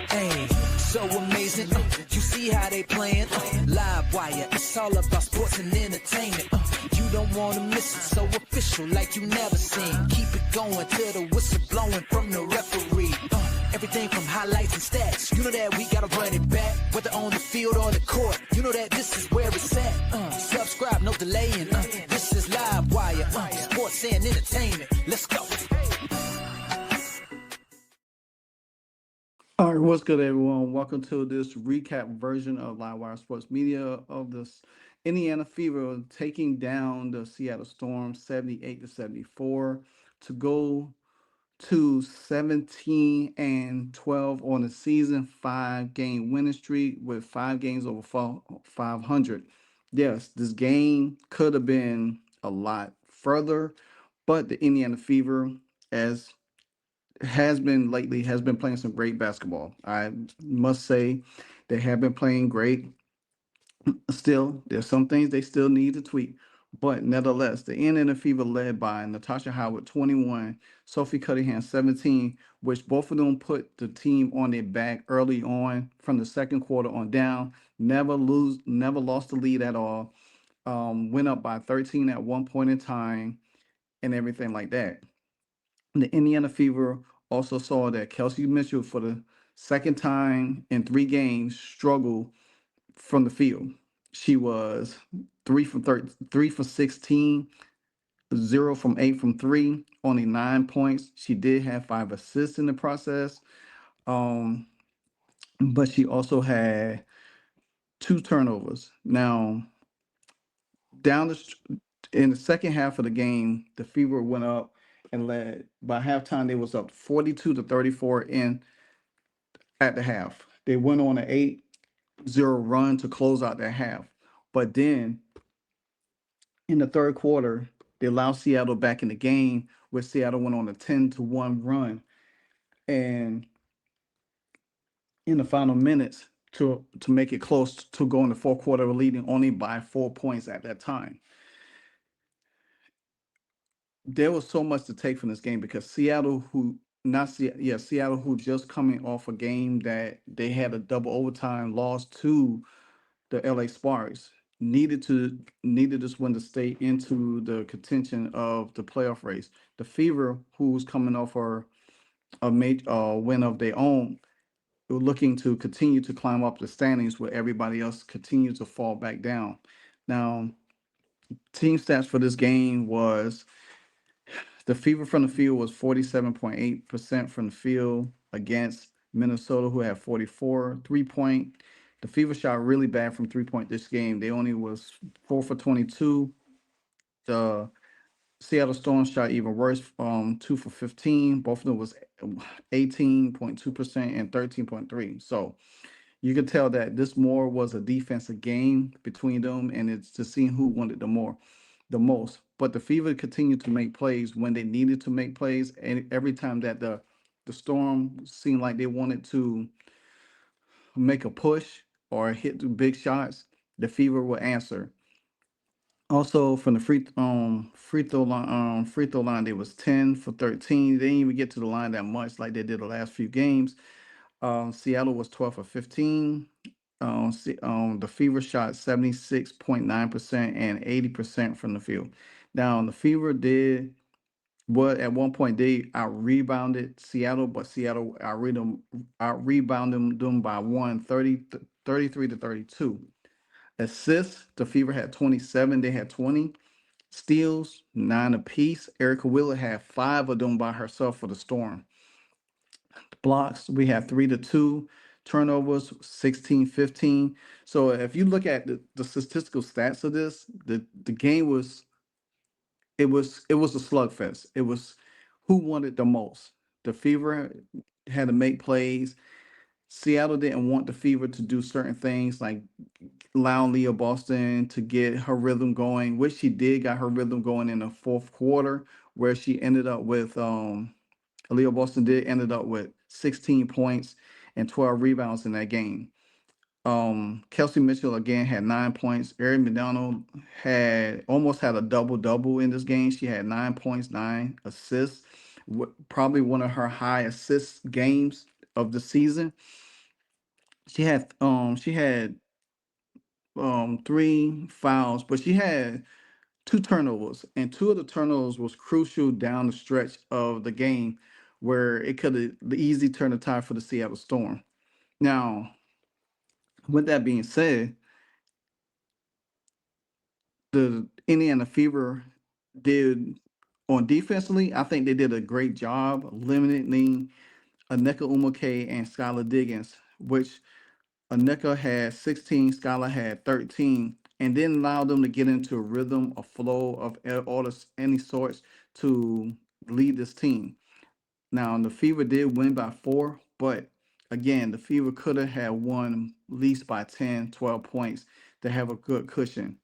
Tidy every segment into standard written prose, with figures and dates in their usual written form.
Hey, so amazing. You see how they playing? Live wire, it's all about sports and entertainment. You don't wanna miss it, so official like you never seen. Keep it going till the whistle blowing from the referee. Everything from highlights and stats. You know that we gotta run it back, whether on the field or the court. You know that this is where it's at. Subscribe, no delaying. This is Live Wire, sports and entertainment. Let's go. All right, what's good, everyone? Welcome to this recap version of LiveWire Sports Media of this Indiana Fever taking down the Seattle Storm 78-74 to go to 17-12 on the season, 5-game winning streak with 5 games over 500. Yes, this game could have been a lot further, but the Indiana Fever, as has been playing some great basketball. I must say they have been playing great. Still, there's some things they still need to tweak. But nevertheless, the Indiana Fever led by Natasha Howard 21, Sophie Cunningham 17, which both of them put the team on their back early on from the second quarter on down. Never lost the lead at all. Went up by 13 at one point in time and everything like that. The Indiana Fever also saw that Kelsey Mitchell, for the second time in 3 games, struggled from the field. She was 3 for 16, 0 from 8 from 3, only 9 points. She did have 5 assists in the process, um, but she also had 2 turnovers. Now, down in the second half of the game, the Fever went up and led. By halftime, they was up 42-34 in at the half. They went on an 8-0 run to close out that half. But then in the third quarter, they allowed Seattle back in the game, where Seattle went on a 10-1 run. And in the final minutes to make it close to go in the fourth quarter, leading only by 4 points at that time. There was so much to take from this game because Seattle, Seattle, who just coming off a game that they had a double overtime loss to the LA Sparks, needed this win to stay into the contention of the playoff race. The Fever, who's coming off a major win of their own, were looking to continue to climb up the standings where everybody else continues to fall back down. Now, team stats for this game was the Fever from the field was 47.8% from the field against Minnesota, who had 44 3-point. The Fever shot really bad from 3-point this game. They only was 4 for 22. The Seattle Storm shot even worse, 2 for 15. Both of them was 18.2% and 13.3. So you could tell that this more was a defensive game between them, and it's to see who wanted the most. But the Fever continued to make plays when they needed to make plays, and every time that the Storm seemed like they wanted to make a push or hit the big shots, the Fever will answer. Also, from the free throw line, they was 10 for 13. They didn't even get to the line that much like they did the last few games. Seattle was 12 for 15. The Fever shot 76.9% and 80% from the field. Now, the Fever did what at one point they out rebounded Seattle, but Seattle out rebounded them by 33 to 32. Assists, the Fever had 27, they had 20. Steals, 9 apiece. Erica Wheeler had 5 of them by herself for the Storm. Blocks, we had 3-2. Turnovers, 16-15. So if you look at the statistical stats of this, the game was it was a slugfest. It was who wanted the most. The Fever had to make plays. Seattle didn't want the Fever to do certain things like allow Leah Boston to get her rhythm going, which she did got her rhythm going in the fourth quarter, where she ended up with Leah Boston did ended up with 16 points and 12 rebounds in that game. Kelsey Mitchell again had 9 points. Erin McDonald had almost had a double-double in this game. She had 9 points, 9 assists, probably one of her high assist games of the season. she had three fouls, but she had two turnovers, and two of the turnovers was crucial down the stretch of the game, where it could have easily turned the tide for the Seattle Storm. Now, with that being said, the Indiana Fever did on defensively. I think they did a great job limiting Aneka Umake and Skylar Diggins, which Aneka had 16, Skylar had 13, and didn't allow them to get into a rhythm, a flow of any sorts to lead this team. Now, the Fever did win by 4, but again, the Fever could have had won at least by 10, 12 points to have a good cushion.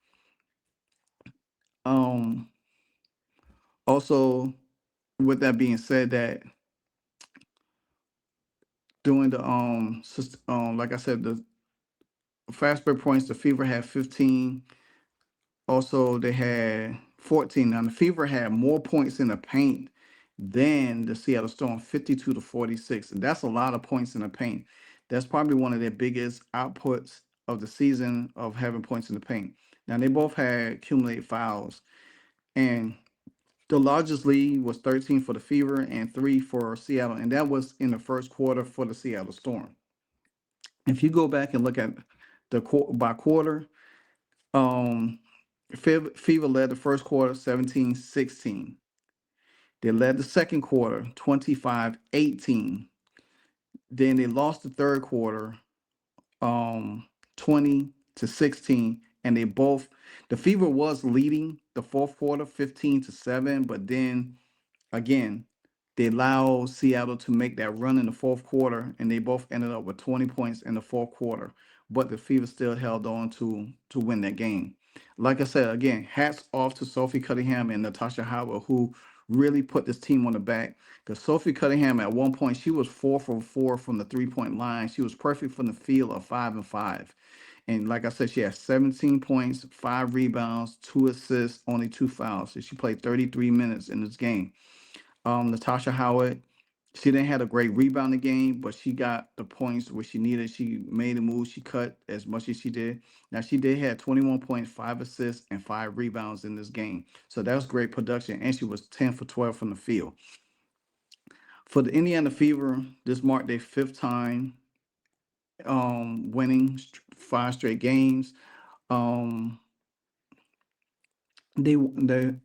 Um, Also, with that being said, that during the like I said, the fast break points, the Fever had 15. Also, they had 14. Now, the Fever had more points in the paint than the Seattle Storm, 52 to 46. And that's a lot of points in the paint. That's probably one of their biggest outputs of the season of having points in the paint. Now, they both had accumulated fouls. And the largest lead was 13 for the Fever and 3 for Seattle. And that was in the first quarter for the Seattle Storm. If you go back and look at the by quarter, um, Fever led the first quarter 17-16. They led the second quarter 25-18. Then they lost the third quarter 20-16. And the Fever was leading the fourth quarter 15-7, but then again, they allowed Seattle to make that run in the fourth quarter, and they both ended up with 20 points in the fourth quarter. But the Fever still held on to win that game. Like I said, again, hats off to Sophie Cunningham and Natasha Howard, who really put this team on the back. Because Sophie Cunningham, at one point, she was 4 for 4 from the 3-point line. She was perfect from the field of 5 and 5. And like I said, she had 17 points, 5 rebounds, 2 assists, only 2 fouls. So she played 33 minutes in this game. Natasha Howard, she didn't have a great rebounding game, but she got the points where she needed. She made a move. She cut as much as she did. Now she did have 21 points, 5 assists, and 5 rebounds in this game. So that was great production, and she was 10 for 12 from the field. For the Indiana Fever, this marked their fifth time winning 5 straight games. Um, they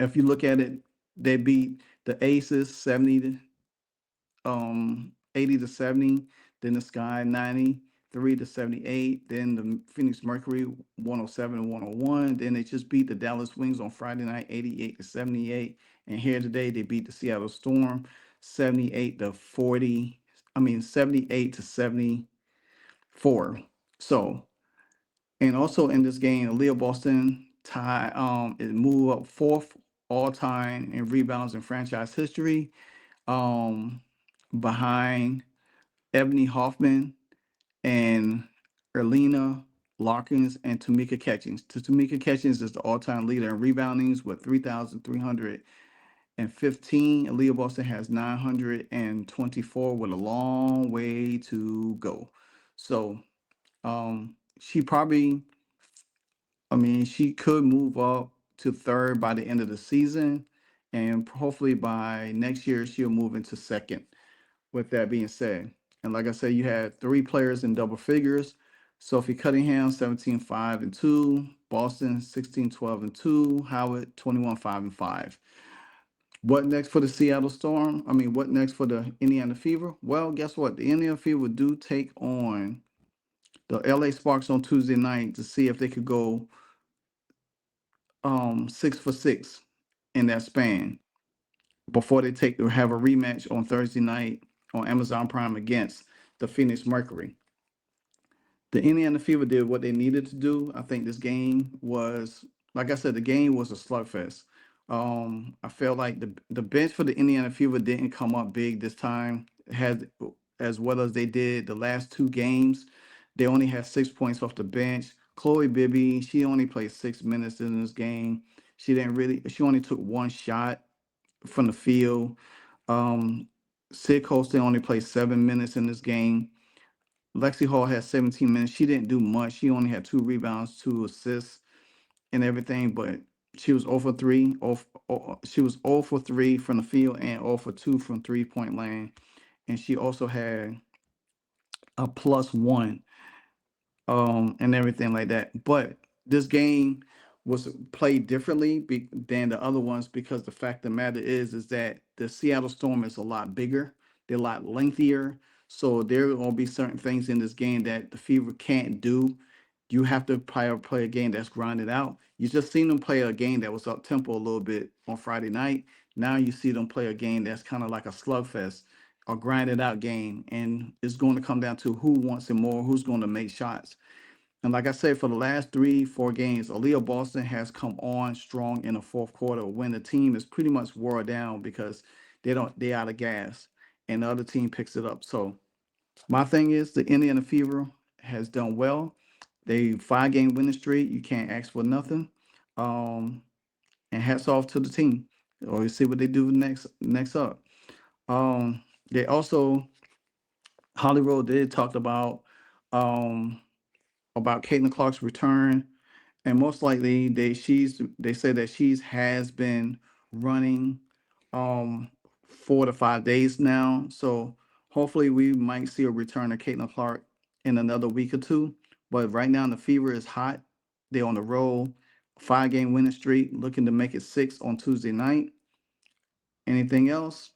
if you look at it, they beat the Aces 80-70, then the Sky 93-78, then the Phoenix Mercury 107-101. Then they just beat the Dallas Wings on Friday night 88-78. And here today they beat the Seattle Storm 78-40. I mean 78-74. So, and also in this game, Leo Boston it moved up fourth all time in rebounds in franchise history, um, behind Ebony Hoffman and Erlina Larkins and Tamika Catchings. Tamika Catchings is the all-time leader in reboundings with 3,315. And Leo Boston has 924 with a long way to go. So she probably, I mean, she could move up to third by the end of the season. And hopefully by next year, she'll move into second. With that being said, and like I said, you had 3 players in double figures. Sophie Cunningham, 17-5-2. Boston, 16-12-2. Howard, 21-5-5. What next for the Seattle Storm? I mean, what next for the Indiana Fever? Well, guess what? The Indiana Fever do take on the LA Sparks on Tuesday night to see if they could go 6 for 6 in that span before they have a rematch on Thursday night on Amazon Prime against the Phoenix Mercury. The Indiana Fever did what they needed to do. I think this game was, like I said, the game was a slugfest. I felt like the bench for the Indiana Fever didn't come up big this time, had as well as they did the last 2 games. They only had 6 points off the bench. Chloe Bibby, she only played 6 minutes in this game. She only took 1 shot from the field. Sid Colston only played 7 minutes in this game. Lexi Hall had 17 minutes. She didn't do much. She only had 2 rebounds, 2 assists, and everything, but she was 0 for 3. She was 0 for 3 from the field and 0 for 2 from 3-point land. And she also had a +1 and everything like that. But this game was played differently than the other ones, because the fact of the matter is that the Seattle Storm is a lot bigger, they're a lot lengthier. So there are going to be certain things in this game that the Fever can't do. You have to play a game that's grinded out. You just seen them play a game that was up tempo a little bit on Friday night. Now you see them play a game that's kind of like a slugfest, a grinded out game, and it's going to come down to who wants it more, who's going to make shots. And like I said, for the last 3-4 games, Aaliyah Boston has come on strong in the fourth quarter when the team is pretty much wore down because they're out of gas, and the other team picks it up. So my thing is the Indiana Fever has done well. They 5-game winning streak. You can't ask for nothing. And hats off to the team. Or see what they do next up. They also, Hollywood did talk about Caitlin Clark's return, and most likely they say that has been running 4 to 5 days now. So hopefully we might see a return of Caitlin Clark in another week or two. But right now the Fever is hot. They're on the roll. 5-game winning streak, looking to make it 6 on Tuesday night. Anything else?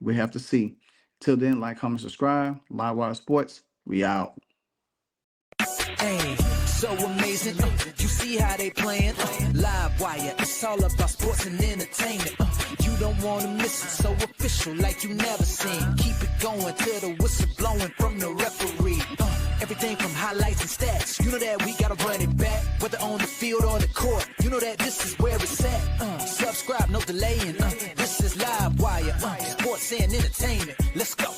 We have to see. Till then, like, comment, subscribe. LiveWire Sports, we out. Hey, so amazing. You see how they playing? LiveWire, it's all about sports and entertainment. You don't want to miss it, so official like you never seen. Keep it going till the whistle blowing from the referee. Everything from highlights and stats. You know that we gotta run it back, whether on the field or the court. You know that this is where it's at. Subscribe, no delaying. This is LiveWire, sports and entertainment. Let's go.